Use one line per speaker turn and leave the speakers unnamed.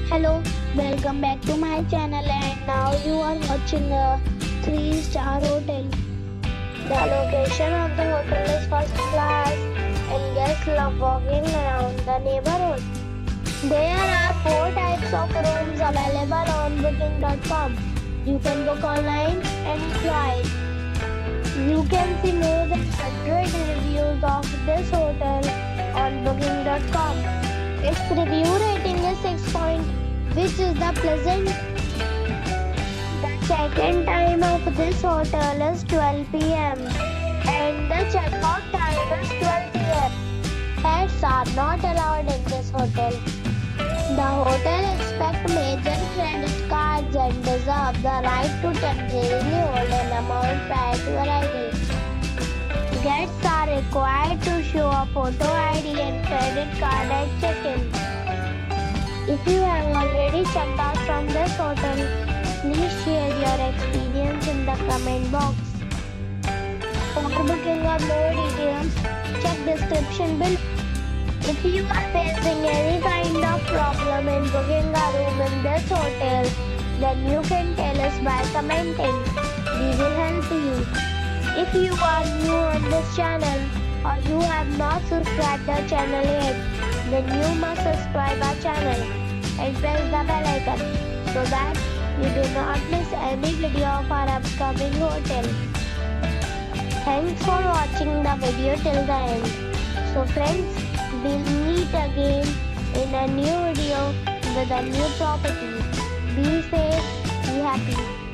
Hello, welcome back to my channel and now you are watching a 3-star hotel. The location of the hotel is first class and guests love walking around the neighborhood. There are 4 types of rooms available on booking.com. You can book online and enjoy it. You can see more than 100 reviews of this hotel on booking.com. Its review rating is 6 points, which is the pleasant. The check-in time of this hotel is 12 p.m. and the check-out time is 12 p.m. Pets are not allowed in this hotel. The hotel expects major credit cards and reserves the right to temporarily hold an amount prior to arrival. Guests are required to show a photo ID and credit card at check-in. If you have already checked out from this hotel, please share your experience in the comment box. For booking or more details, check description below. If you are facing any kind of problem in booking a room in this hotel, then you can tell us by commenting. We will help you. If you are new on this channel or you have not subscribed the channel yet, then you must subscribe our channel and press the bell icon so that you do not miss any video of our upcoming hotel. Thanks for watching the video till the end. So friends, we'll meet again in a new video with a new property. Be safe, be happy.